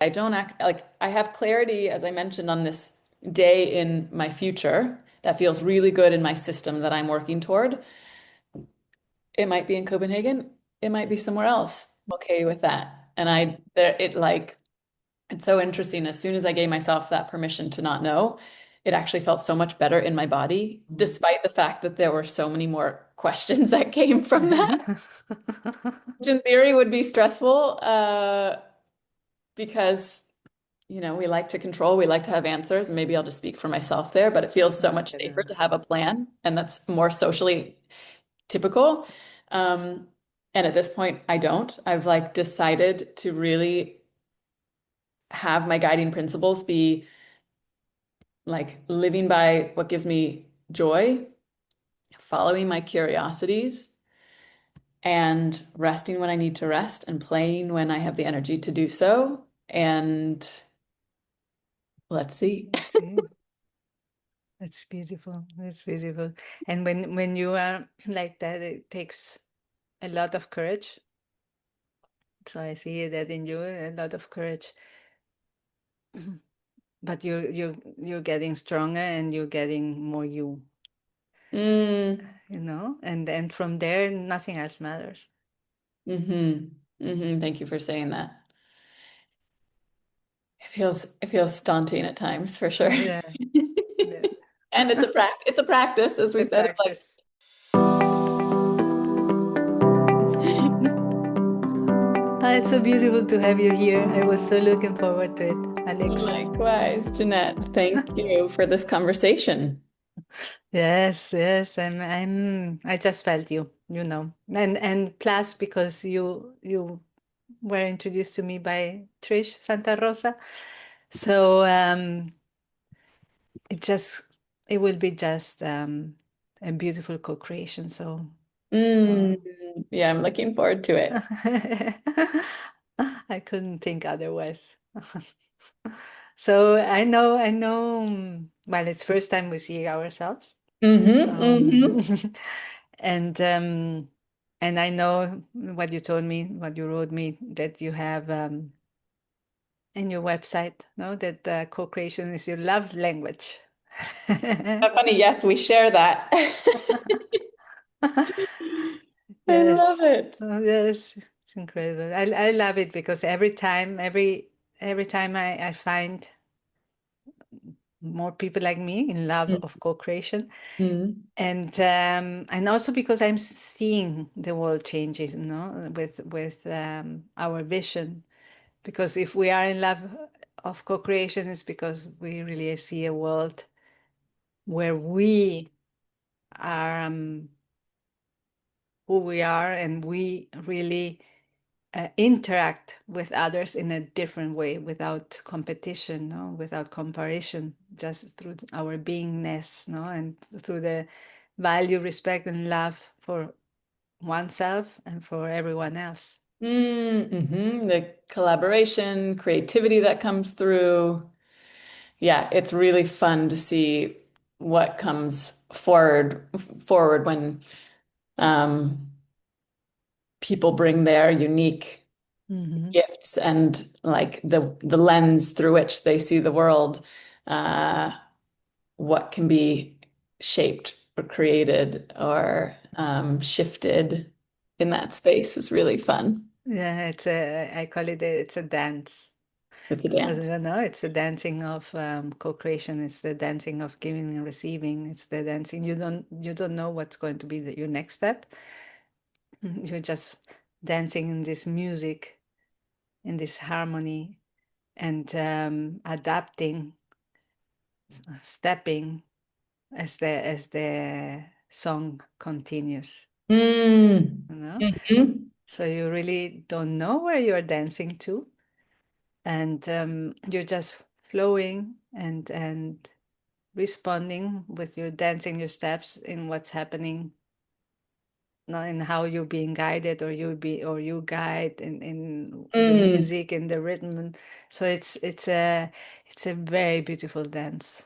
I don't act like I have clarity, as I mentioned, on this day in my future that feels really good in my system that I'm working toward. It might be in Copenhagen, it might be somewhere else. Okay with that. And it's so interesting. As soon as I gave myself that permission to not know, it actually felt so much better in my body, despite the fact that there were so many more questions that came from that, which in theory would be stressful, because we like to control, we like to have answers, and maybe I'll just speak for myself there, but it feels so much safer to have a plan, and that's more socially typical. Um, and at this point, I don't. I've like decided to really have my guiding principles be like living by what gives me joy, following my curiosities, and resting when I need to rest, and playing when I have the energy to do so. And let's see. Let's see. That's beautiful. That's beautiful. And when you are like that, it takes a lot of courage. So I see that in you, a lot of courage. But you're getting stronger and you're getting more you, Mm, and then from there nothing else matters. Thank you for saying that. It feels daunting at times for sure. Yeah, yeah. And it's a practice, as It's we a said. practice. Ah, it's so beautiful to have you here. I was so looking forward to it, Alex. Likewise, Jeanette, thank you for this conversation. Yes, yes. I just felt you, and plus because you were introduced to me by Trish Santa Rosa, so it just it will be just a beautiful co-creation. So Mm, yeah, I'm looking forward to it. I couldn't think otherwise. So I know. Well, it's first time we see ourselves. Mm-hmm. Um, and um, and I know what you told me, what you wrote me, that you have in your website, no, that co-creation is your love language. Funny, yes, we share that. I love Yes, it. yes, it's incredible. I love it because every time I find more people like me in love of co-creation, Mm-hmm. and also because I'm seeing the world changes, with our vision. Because if we are in love of co-creation, it's because we really see a world where we are who we are, and we really interact with others in a different way, without competition, no, without comparison, just through our beingness, no, and through the value, respect, and love for oneself and for everyone else. The collaboration, creativity that comes through. Yeah, it's really fun to see what comes forward when um, people bring their unique Hmm. gifts and like the lens through which they see the world, uh, what can be shaped or created or shifted in that space is really fun. Yeah, I call it it's a dance. It's a Because dance. it's the dancing of co-creation. It's the dancing of giving and receiving. It's the dancing. You don't know what's going to be your next step. You're just dancing in this music, in this harmony, and adapting, stepping as the song continues. Mm. You know, Mhm. so you really don't know where you're dancing to, and you're just flowing and responding with your dancing, your steps in what's happening, not in how you're being guided, or you guide in the Mm. music and the rhythm. So it's a very beautiful dance.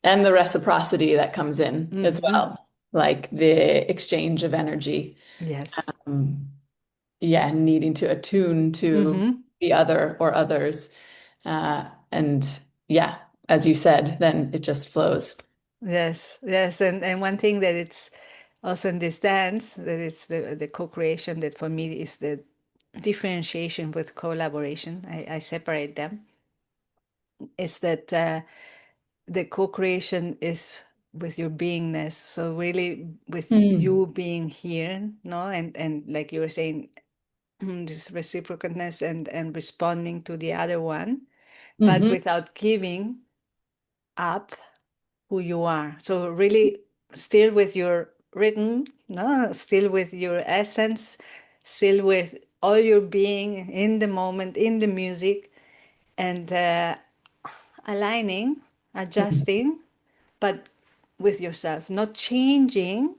And the reciprocity that comes in as Hmm. well, like the exchange of energy. Yes. Um, yeah, needing to attune to Hmm. the other or others. And yeah, as you said, then it just flows. Yes, yes. And one thing that it's also in this dance, that it's the co-creation that for me is the differentiation with collaboration. I separate them. Is that the co-creation is with your beingness. So really with Mm. you being here, no? And like you were saying, this reciprocalness and responding to the other one, but Hmm. without giving up who you are. So really still with your rhythm, no, still with your essence, still with all your being in the moment, in the music, and aligning, adjusting, but with yourself, not changing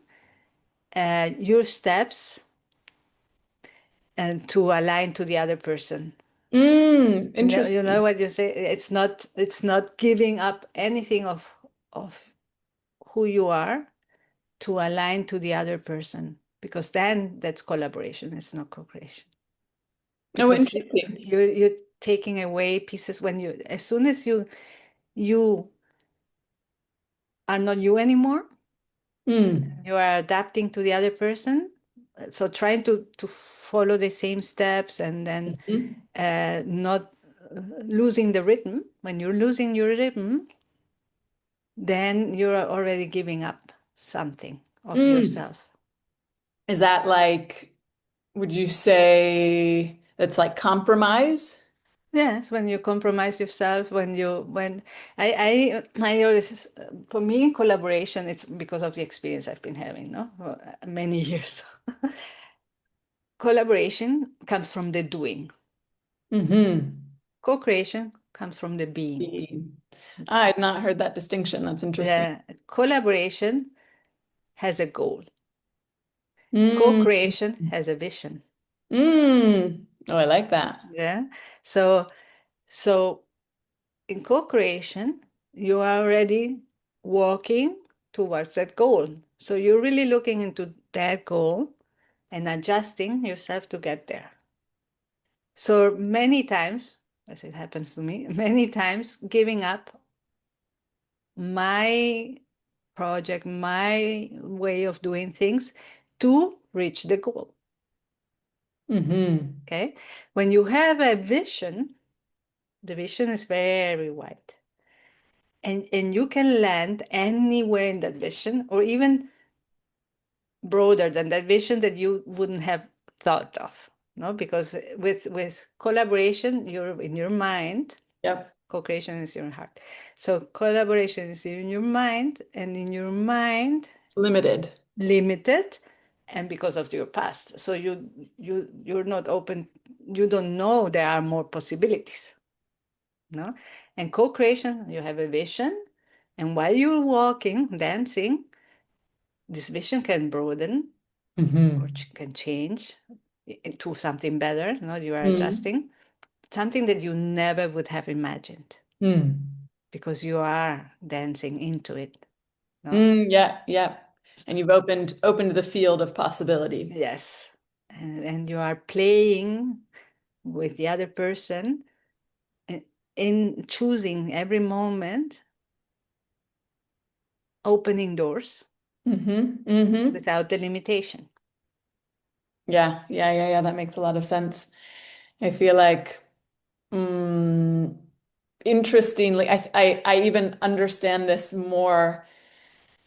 your steps and to align to the other person. You know Interesting. what you say? It's not giving up anything of who you are to align to the other person, because then that's collaboration. It's not co-creation, Oh, because interesting. you're taking away pieces when you, as soon as you are not you anymore, Mm. you are adapting to the other person, so trying to follow the same steps and then Mhm. not losing the rhythm. When you're losing your rhythm, then you're already giving up something of Mm. yourself. Is that like, would you say that's like compromise? Yes, when you compromise yourself, when I always, for me, collaboration, it's because of the experience I've been having, no, for many years. Collaboration comes from the doing. Hmm. Co-creation comes from the being. I had not heard that distinction. That's interesting. Yeah, collaboration has a goal. Mm. Co-creation has a vision. Mm. Oh, I like that. Yeah. So in co-creation, you are already walking towards that goal. So you're really looking into that goal and adjusting yourself to get there. So many times, as it happens to me, many times giving up my project, my way of doing things to reach the goal. Hmm. Okay. When you have a vision, the vision is very wide. And you can land anywhere in that vision, or even broader than that vision that you wouldn't have thought of. No, because with collaboration, you're in your mind, Yep. co-creation is your heart. So collaboration is in your mind, and in your mind, Limited. limited, and because of your past. So you're not open, you don't know there are more possibilities. No? And co-creation, you have a vision, and while you're walking, dancing, this vision can broaden or Hmm. can change to something better. No, you are Mm. adjusting something that you never would have imagined Mm. because you are dancing into it. No, Mm. Yeah, yeah. And you've opened the field of possibility. yes, and you are playing with the other person in choosing every moment, opening doors Hmm. Hmm. without the limitation. Yeah, yeah, yeah, yeah. That makes a lot of sense. I feel like, mm, interestingly, I even understand this more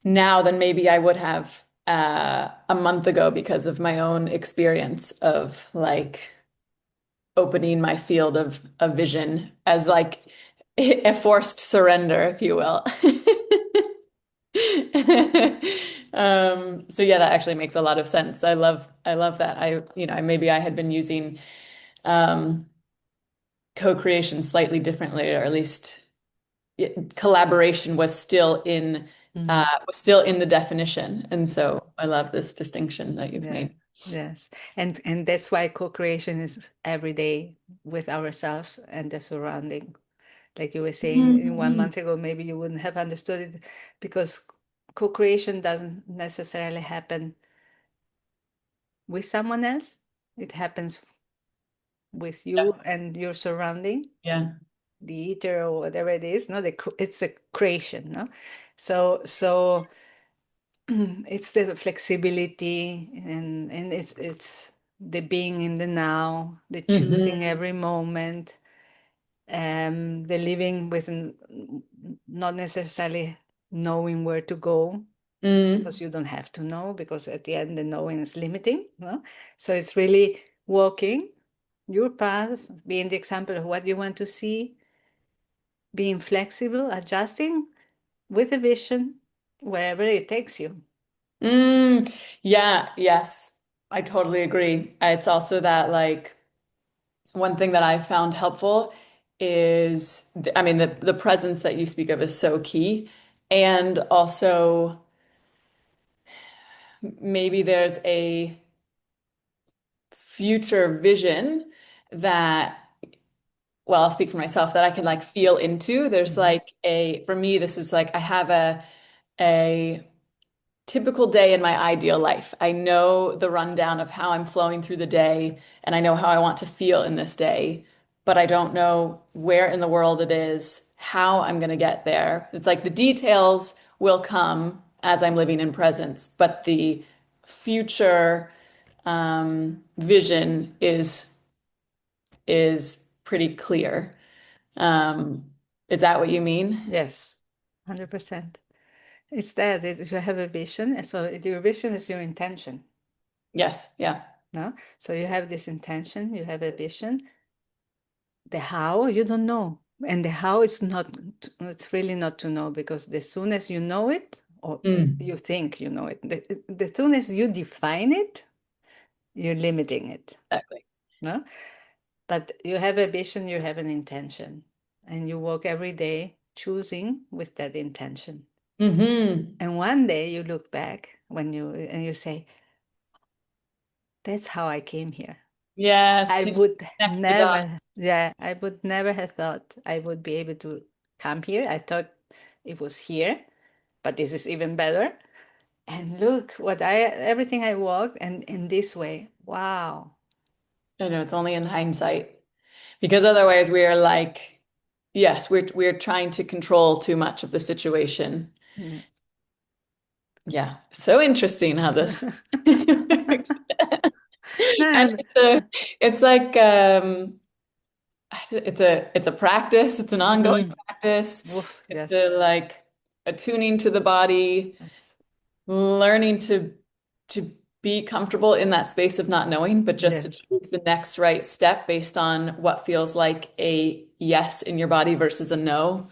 now than maybe I would have a month ago because of my own experience of like opening my field of vision as like a forced surrender, if you will. So yeah, that actually makes a lot of sense. I love that. Maybe I had been using um, co-creation slightly differently, or at least collaboration Mhm. was still in the definition. And so I love this distinction that you've Yeah, made. yes, and that's why co-creation is every day with ourselves and the surrounding. Like you were saying one Mhm. month ago, maybe you wouldn't have understood it because co-creation doesn't necessarily happen with someone else. It happens with you and your surrounding. Yeah. the ether or whatever it is. No, it's a creation. No, so it's the flexibility, and it's the being in the now, the choosing Hmm. every moment, the living with not necessarily knowing where to go, because Mm. you don't have to know, because at the end the knowing is limiting. No? So it's really walking your path, being the example of what you want to see, being flexible, adjusting with a vision wherever it takes you. Mm. Yeah, yes, I totally agree. It's also that like one thing that I found helpful is, I mean, the presence that you speak of is so key. And also maybe there's a future vision that, well, I'll speak for myself, that I can like feel into. There's Mhm. like for me, this is like I have a typical day in my ideal life. I know the rundown of how I'm flowing through the day, and I know how I want to feel in this day, but I don't know where in the world it is, how I'm going to get there. It's like the details will come as I'm living in presence, but the future vision is pretty clear. Um, is that what you mean? Yes, 100%. It's that you have a vision, and so your vision is your intention. Yes. Yeah. No, so you have this intention, you have a vision. The how you don't know, and the how is not. It's really not to know, because the soon as you know it, or Mm, you think you know it, the soon as you define it, you're limiting it. exactly. No, but you have a vision, you have an intention, and you walk every day choosing with that intention. Hmm. And one day you look back and you say, "That's how I came here." Yes. I Can you would connect the never, dots? yeah, I would never have thought I would be able to come here. I thought it was here, but this is even better. And look what everything I walked, and in this way, wow. I know it's only in hindsight because otherwise we are like, yes, we're trying to control too much of the situation. Yeah. Yeah, so interesting how this works. And No, it's like it's a practice, it's an ongoing mhm. practice. Oof, It's yes, like attuning to the body, yes, learning to be comfortable in that space of not knowing, but just to yes. choose the next right step based on what feels like a yes in your body versus a no.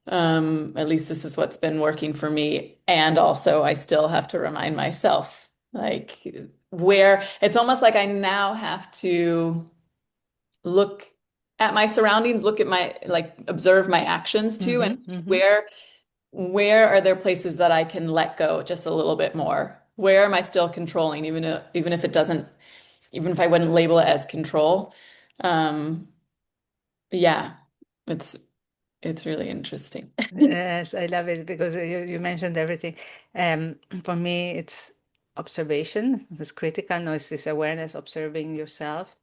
At least this is what's been working for me. And also, I still have to remind myself, like, where it's almost like I now have to look at my surroundings, look at my, like, observe my actions too, and Mm-hmm, see mm-hmm. where are there places that I can let go just a little bit more? Where am I still controlling, even if it doesn't, even if I wouldn't label it as control? Um, yeah, it's it's really interesting. Yes, I love it, because you mentioned everything. For me, it's observation. It's critical. No, it's this awareness, observing yourself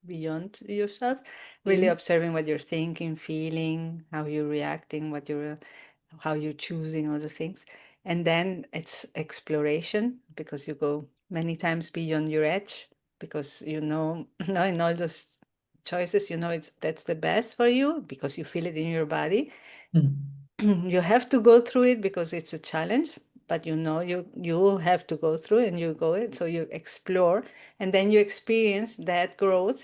beyond yourself, really Mhm. observing what you're thinking, feeling, how you're reacting, how you're choosing all the things. And then it's exploration, because you go many times beyond your edge, because you know, no, in all those choices, you know that's the best for you, because you feel it in your body. Mm. You have to go through it because it's a challenge, but you know you have to go through, and you go it, so you explore, and then you experience that growth,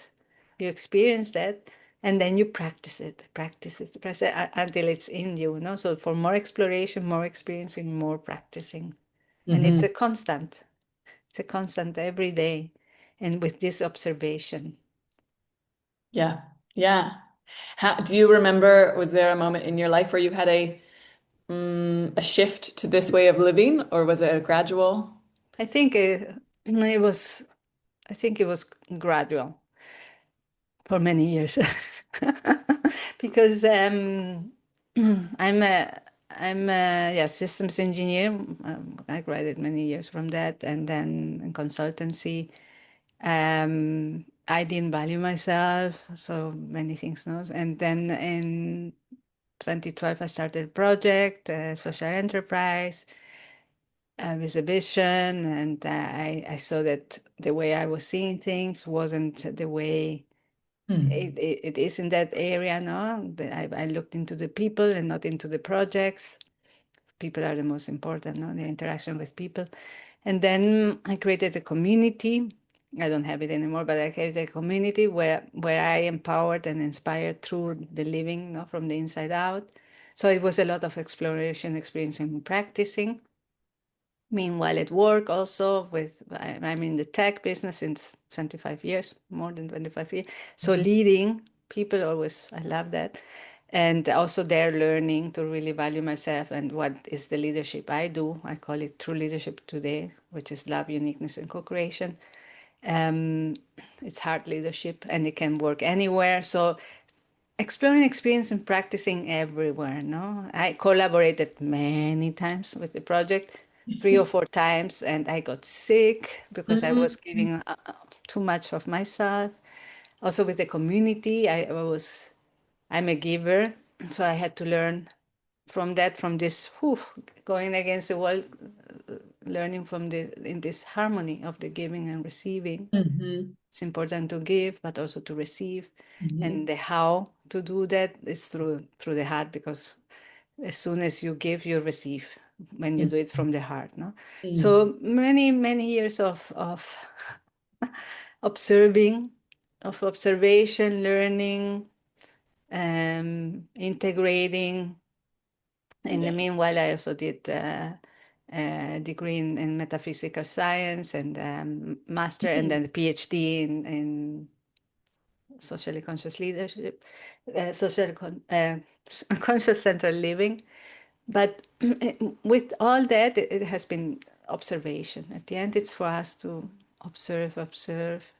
you experience that, and then you practice it until it's in you, you know. So for more exploration, more experiencing, more practicing, and Hmm. it's a constant every day, and with this observation. Yeah. Yeah. Do you remember, was there a moment in your life where you had a shift to this way of living, or was it a gradual? I think it was I think it was gradual for many years, because I'm a yeah, systems engineer. I graduated many years from that, and then in consultancy. I didn't value myself, so many things, no? And then in 2012, I started a project, a social enterprise, with a vision, and I saw that the way I was seeing things wasn't the way Mm. it is in that area, no? I looked into the people and not into the projects. People are the most important, no? The interaction with people. And then I created a community. I don't have it anymore, but I created a community where I empowered and inspired through the living, no? From the inside out. So it was a lot of exploration, experiencing, practicing. Meanwhile, at work also I'm in the tech business since 25 years, more than 25 years. So leading people always, I love that. And also they're learning to really value myself and what is the leadership I do. I call it True Leadership Today, which is love, uniqueness, and co-creation. Um, it's hard leadership and it can work anywhere. So exploring experience and practicing everywhere, no? I collaborated many times with the project, 3 or 4 times, and I got sick because I was Mm. giving too much of myself. Also with the community, I'm a giver, so I had to learn from that, from this going against the wall, learning from the in this harmony of the giving and receiving. Mhm. It's important to give, but also to receive. Mhm. And the how to do that is through the heart, because as soon as you give, you receive when you Mhm. do it from the heart. No, Mm. so many years of observing, of observation, learning, integrating. In the Yeah. meanwhile, I also did a degree in metaphysical science and master, and Mm. then a PhD in socially conscious leadership, conscious centered living. But with all that, it has been observation. At the end, it's for us to observe,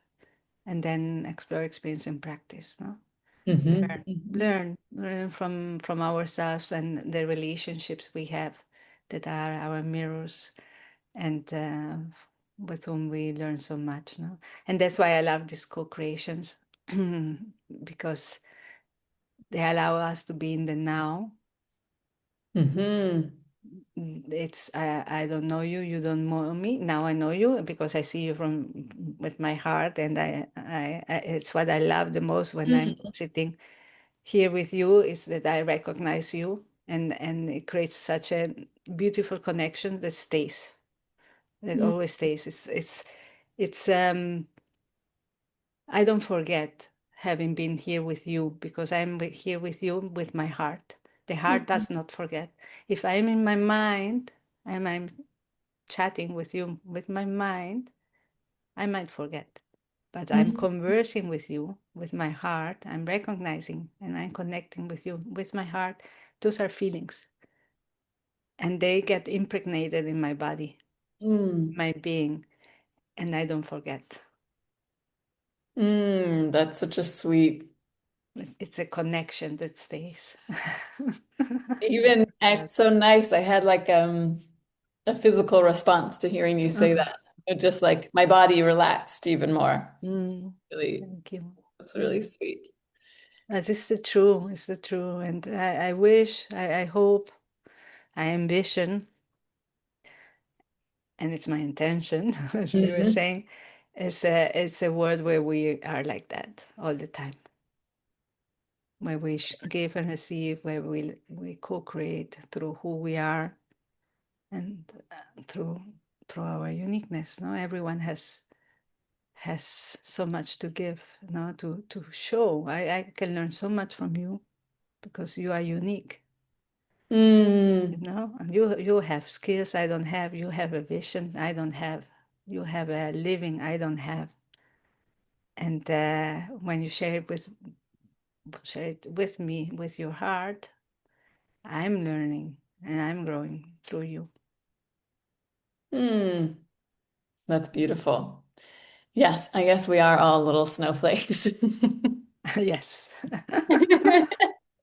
and then explore, experience, and practice. No, Mhm. learn, Mhm. learn from ourselves and the relationships we have that are our mirrors, and with whom we learn so much. No, and that's why I love these co-creations because they allow us to be in the now. Mhm. It's I don't know you, you don't know me. Now I know you because I see you from with my heart, and I it's what I love the most when I'm Mm. sitting here with you, is that I recognize you, and it creates such a beautiful connection that stays, that Mm. always stays. It's I don't forget having been here with you, because here with you with my heart. The heart Mm. does not forget. If I'm in my mind and I'm chatting with you with my mind, I might forget. But I'm Mm. conversing with you with my heart. I'm recognizing and I'm connecting with you with my heart. Those are feelings, and they get impregnated in my body, Mm. my being, and I don't forget. Mm. That's such a sweet. It's a connection that stays. Even it's so nice. I had like a physical response to hearing you say that. It just like my body relaxed even more. Mm, Really, thank you. that's really Mm. sweet. That is the true, it's the true. And I wish, I hope, I ambition, and it's my intention, as we were Mhm. saying, it's a world where we are like that all the time, where we give and receive, where we co-create through who we are, and through our uniqueness. No, everyone has so much to give, no, to show. I can learn so much from you because you are unique. You Mm. know, and you have skills I don't have. You have a vision I don't have. You have a living I don't have. And when you share it with me with your heart, I'm learning and I'm growing through you. Mm. That's beautiful. Yes, I guess we are all little snowflakes. Yes,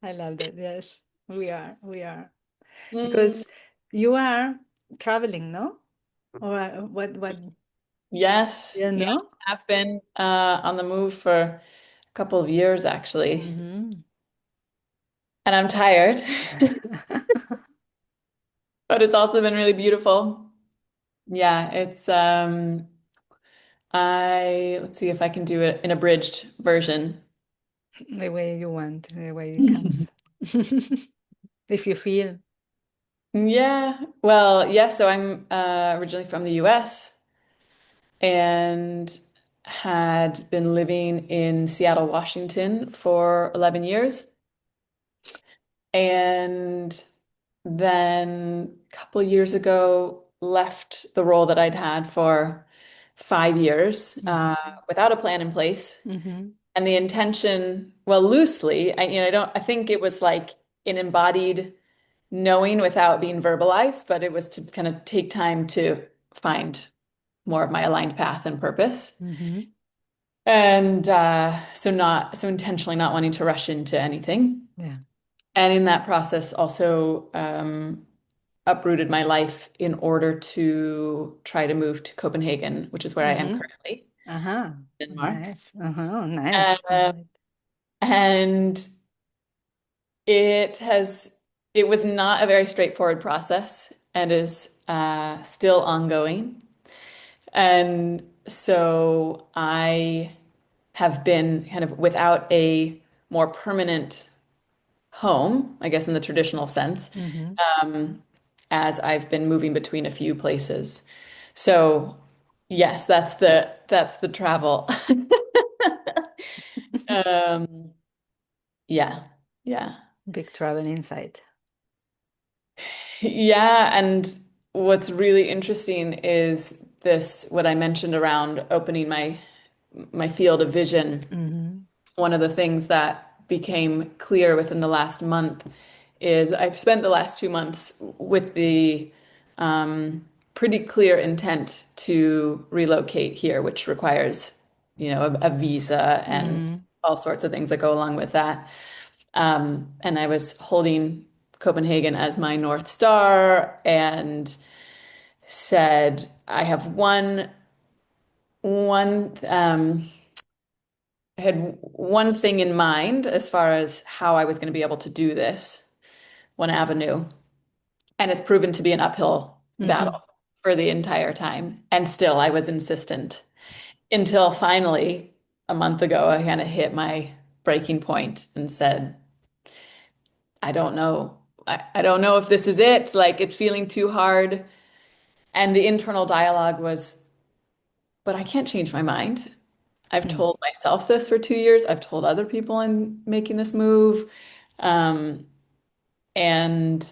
I love that. Yes, we are, Mm. because you are traveling, no? Or what? What? Yes. You Yeah. know? I've been on the move for a couple of years actually. Mm-hmm. And I'm tired, but it's also been really beautiful. Yeah, it's I let's see if I can do it in abridged version. The way you want, the way it comes. If you feel. Yeah. Well, yeah, so I'm originally from the US and had been living in Seattle, Washington for 11 years. And then a couple of years ago, left the role that I'd had for 5 years Mm-hmm. without a plan in place. Mm-hmm. And the intention, well, loosely, I think it was like an embodied knowing without being verbalized, but it was to kind of take time to find more of my aligned path and purpose. Mm-hmm. And so intentionally not wanting to rush into anything. Yeah. And in that process, also uprooted my life in order to try to move to Copenhagen, which is where I am Mm-hmm. currently, Uh-huh. Denmark. Nice. Uh-huh. Nice. Uh, and it has, it was not a very straightforward process and is still ongoing. And so I have been kind of without a more permanent home, I guess in the traditional sense, Mm-hmm. um, as I've been moving between a few places. So yes, that's the travel. Um, yeah, yeah. Big travel insight. Yeah, and what's really interesting is this, what I mentioned around opening my field of vision. Mm-hmm. One of the things that became clear within the last month is I've spent the last 2 months with the pretty clear intent to relocate here, which requires, a visa and Mm-hmm. all sorts of things that go along with that. And I was holding Copenhagen as my North Star and said, I have I had one thing in mind as far as how I was going to be able to do this, one avenue. And it's proven to be an uphill Mm-hmm. battle for the entire time. And still, I was insistent until finally, a month ago, I kind of hit my breaking point and said, I don't know. I don't know if this is it. Like, it's feeling too hard. And the internal dialogue was, but I can't change my mind. I've told myself this for 2 years. I've told other people I'm making this move. Um, and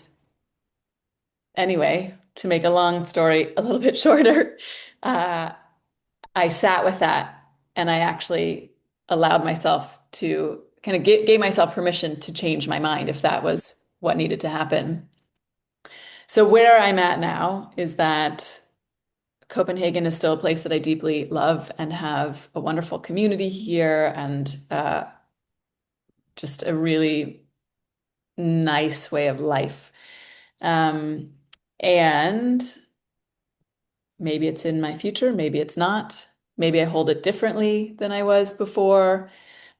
anyway, to make a long story a little bit shorter, uh, I sat with that and I actually allowed myself to kind of gave myself permission to change my mind if that was what needed to happen. So where I'm at now is that Copenhagen is still a place that I deeply love and have a wonderful community here and just a really nice way of life. Um, and maybe it's in my future, maybe it's not. Maybe I hold it differently than I was before,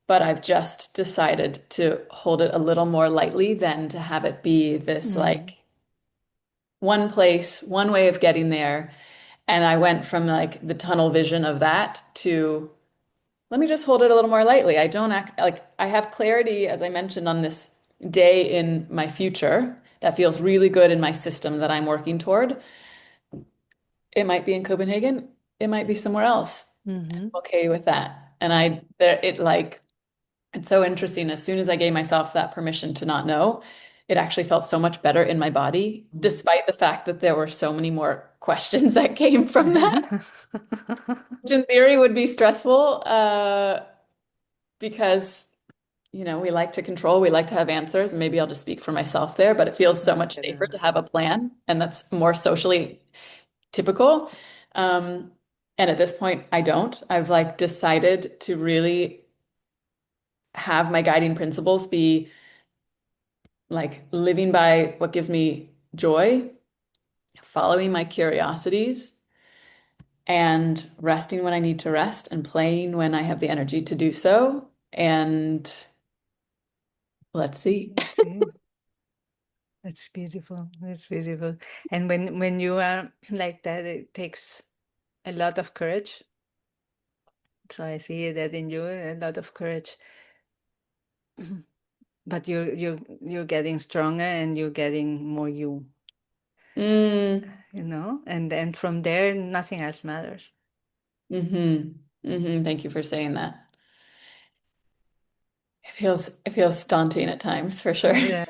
but I've just decided to hold it a little more lightly than to have it be this Mm-hmm. like one place, one way of getting there. And I went from like the tunnel vision of that to let me just hold it a little more lightly. I don't act like I have clarity, as I mentioned, on this day in my future that feels really good in my system that I'm working toward. It might be in Copenhagen, it might be somewhere else. Mm-hmm. I'm okay with that. And I there it like it's so interesting. As soon as I gave myself that permission to not know, it actually felt so much better in my body, despite the fact that there were so many more questions that came from that, which in theory would be stressful, because we like to control, we like to have answers, and maybe I'll just speak for myself there, but it feels so much safer to have a plan, and that's more socially typical. Um, and at this point, I don't. I've like decided to really have my guiding principles be like living by what gives me joy, following my curiosities, and resting when I need to rest and playing when I have the energy to do so. And let's see. See, that's beautiful. That's beautiful. And when you are like that, it takes a lot of courage. So I see that in you, a lot of courage. But you're getting stronger and you're getting more you, Mm, you know? And then from there nothing else matters. Thank you for saying that. It feels daunting at times for sure. Yeah,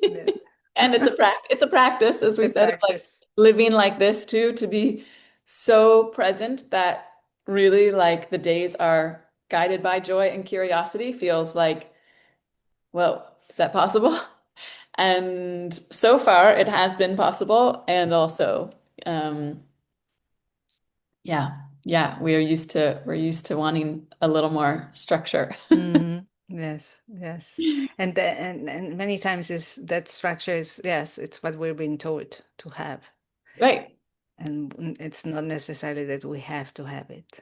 yeah. And it's a practice, as It's we a said, of like practice. living like this too, to be so present that really like the days are guided by joy and curiosity feels like, whoa, is that possible? And so far it has been possible. And also, um, yeah, yeah, we're used to wanting a little more structure. Yes, yes. And many times is that structure is, yes, it's what we're being told to have. Right. And it's not necessarily that we have to have it.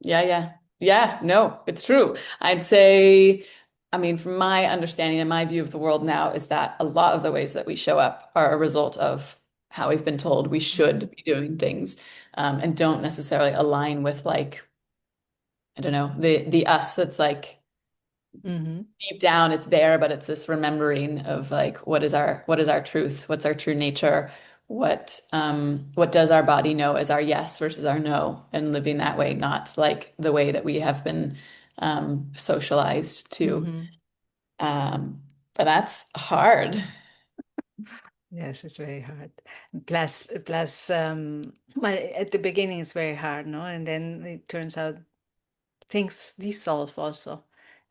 Yeah, yeah. Yeah, no, it's true. I'd say, I mean, from my understanding and my view of the world now is that a lot of the ways that we show up are a result of how we've been told we should be doing things, and don't necessarily align with like, I don't know, the us that's like Mm-hmm. deep down it's there, but it's this remembering of like what is our truth? What's our true nature? What does our body know as our yes versus our no, and living that way, not like the way that we have been socialized to. Mm-hmm. Um, but that's hard. Yes, it's very hard. Plus, well, at the beginning it's very hard, no? And then it turns out things dissolve also.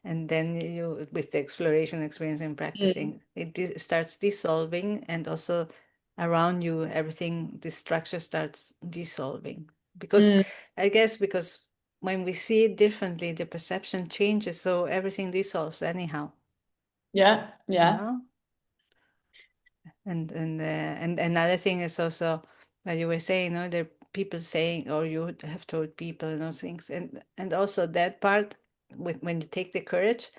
And then you, with the exploration, experience, and Mm, practicing, it starts dissolving, and also around you, everything, the structure starts dissolving. Because mm, I guess because when we see it differently, the perception changes, so everything dissolves anyhow. yeah, yeah. No? And another thing is also that you were saying, no, there are people saying, or you have told people those things, and also that part with when you take the courage,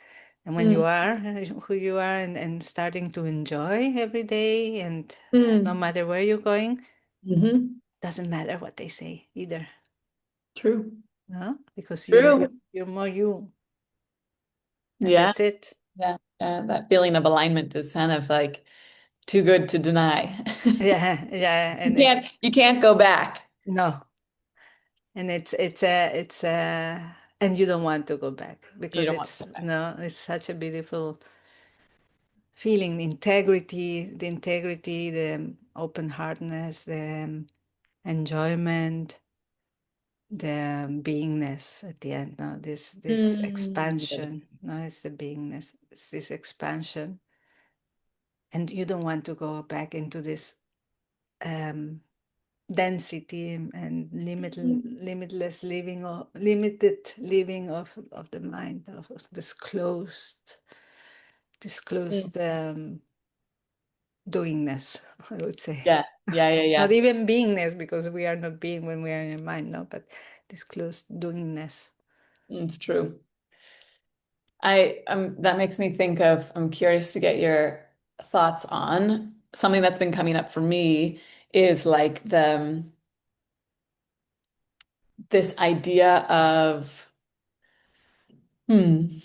and when you Mm, are who you are, and starting to enjoy every day, and no mm, matter where you're going, hmm. doesn't matter what they say either, True. no, because True. you're more you, and Yeah, that's it. yeah. That feeling of alignment is kind of like too good to deny. Yeah, yeah, You and it's can't you can't go back. no. And it's and you don't want to go back You because don't want it's to go back. no, it's such a beautiful feeling. The integrity, the open heartedness, the enjoyment, the beingness at the end. No, this Yeah. expansion. No, it's the beingness. It's this expansion, and you don't want to go back into this um density and limitless living, or limited living of the mind, of this closed doingness, I would say. Yeah, yeah, yeah, Not yeah. even beingness, because we are not being when we are in our mind, no, but this closed doingness. It's true. That makes me think of, I'm curious to get your thoughts on something that's been coming up for me is like this idea of,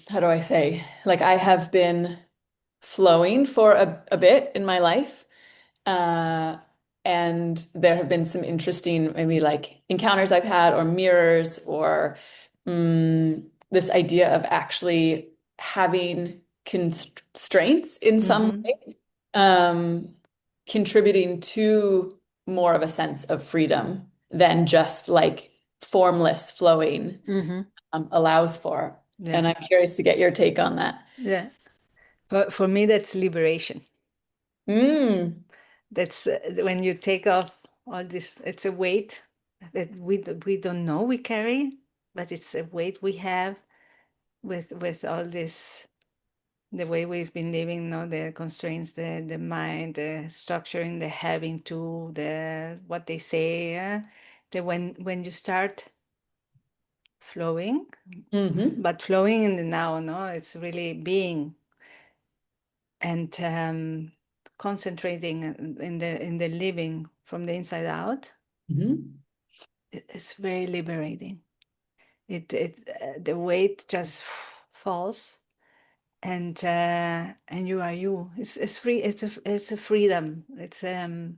how do I say? Like I have been flowing for a bit in my life. Uh, and there have been some interesting, maybe like encounters I've had, or mirrors, or this idea of actually having constraints in some Mm-hmm. way, um, contributing to more of a sense of freedom than just like formless flowing Mm-hmm. allows for. Yeah, And I'm curious to get your take on that. yeah. But for me, that's liberation. Mm, That's when you take off all this. It's a weight that we don't know we carry, but it's a weight we have with all this, the way we've been living, no, the constraints, the mind, the structure, and the having to, the what they say, that when you start flowing, Mm-hmm. but flowing in the now, no, it's really being and concentrating in the living from the inside out. Mm-hmm. It's very liberating. The weight just falls, and you are you. It's free. It's a freedom. It's you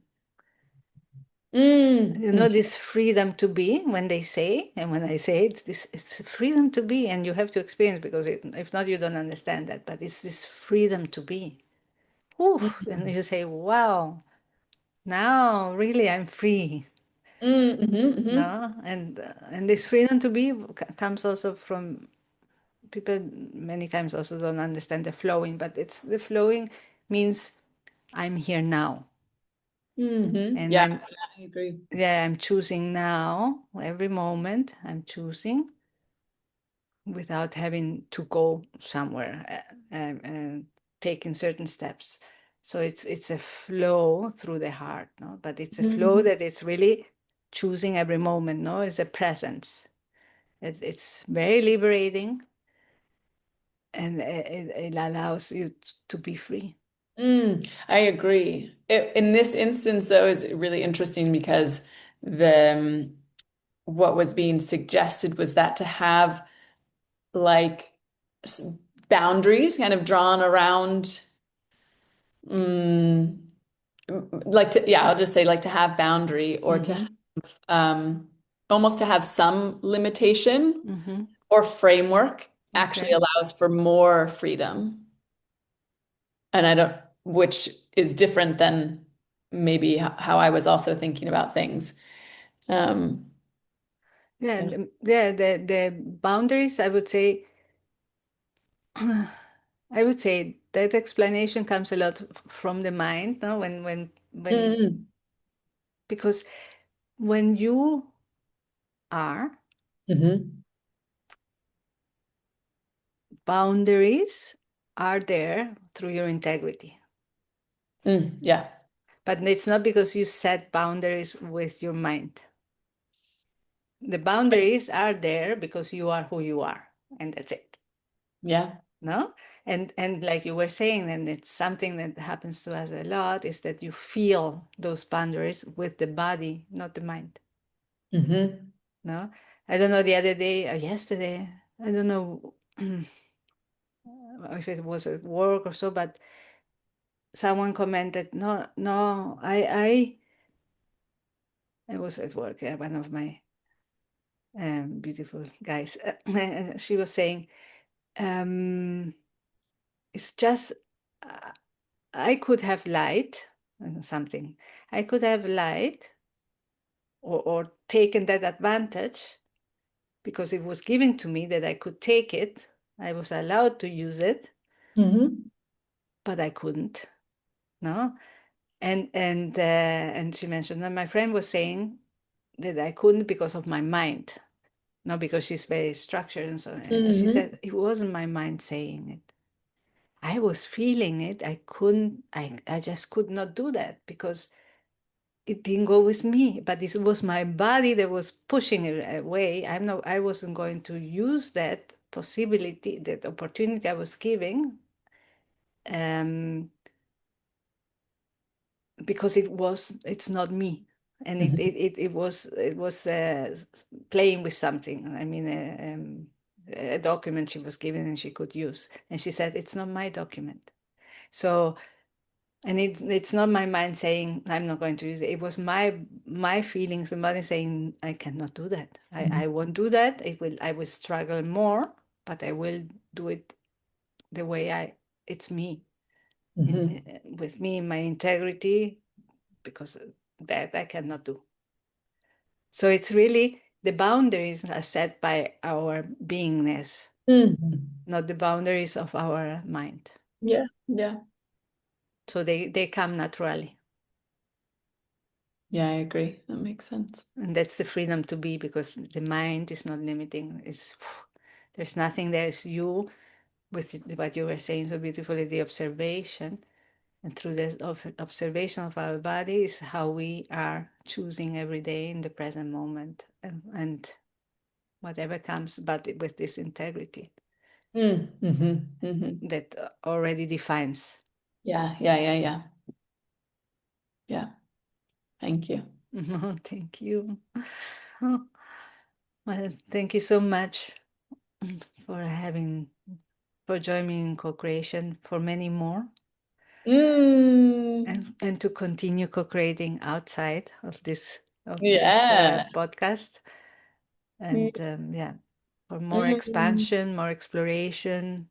know, Mm-hmm. this freedom to be, when they say, and when I say it, this it's a freedom to be, and you have to experience, because if not, you don't understand that. But it's this freedom to be. Ooh, and you say, wow, now really I'm free. Mm-hmm. Mm-hmm. No, and this freedom to be comes also from people. Many times also don't understand the flowing, but it's the flowing means I'm here now, Mm-hmm. and Yeah, I agree. I'm choosing now. Every moment I'm choosing without having to go somewhere and taking certain steps. So it's a flow through the heart, no? But it's a flow Mm-hmm. that it's really choosing every moment, no? It's a presence. It's very liberating, and it allows you to be free. I agree. In this instance, though, is really interesting because the what was being suggested was that to have like s- boundaries kind of drawn around, mm, like to, yeah, I'll just say like to have boundary or to Mm-hmm. um, almost to have some limitation Mm-hmm. or framework actually Okay. allows for more freedom. And I don't, which is different than maybe how I was also thinking about things. Um, Yeah, and- the boundaries, I would say, I would say that explanation comes a lot from the mind, no? When Mm, because when you are, mhm, boundaries are there through your integrity. yeah. But it's not because you set boundaries with your mind. The boundaries are there because you are who you are, and that's it. Yeah. No? And like you were saying, and it's something that happens to us a lot, is that you feel those boundaries with the body, not the mind. Hmm. No? I don't know, the other day or yesterday, I don't know if it was at work or so, but someone commented, no, no, I was at work, one of my beautiful guys. She was saying, um, it's just, uh, I could have lied, something. I could have lied or taken that advantage because it was given to me that I could take it. I was allowed to use it, Hmm. but I couldn't. No, and she mentioned that my friend was saying that I couldn't because of my mind, not because she's very structured and so. And she Hmm. said it wasn't my mind saying it. I was feeling it. I couldn't. I just could not do that because it didn't go with me. But it was my body that was pushing it away. I'm not. I wasn't going to use that possibility, that opportunity I was giving. Um, because it's not me, and Hmm. it was playing with something. I mean, a document she was given and she could use, and she said it's not my document. So, and it's not my mind saying I'm not going to use it. It was my feelings, the body saying I cannot do that. I won't do that. I will struggle more, but I will do it the way it's me, Hmm. with me, my integrity, because that I cannot do. So it's really the boundaries are set by our beingness, Hmm. not the boundaries of our mind. Yeah. Yeah. So they come naturally. Yeah, I agree. That makes sense. And that's the freedom to be, because the mind is not limiting. There's nothing there. It's you, with what you were saying so beautifully, the observation. And through the observation of our body is how we are choosing every day in the present moment, and whatever comes, but with this integrity that already defines. Yeah, yeah, yeah, yeah. Yeah. Thank you. Thank you. Well, thank you so much for joining me in co-creation for many more. Mm. And to continue co-creating outside of this Yeah. podcast, and for more Mm. expansion, more exploration,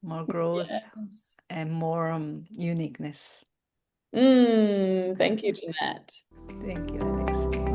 more growth, Yes. and more uniqueness. Thank you, Jeannette. Thank you, Alex.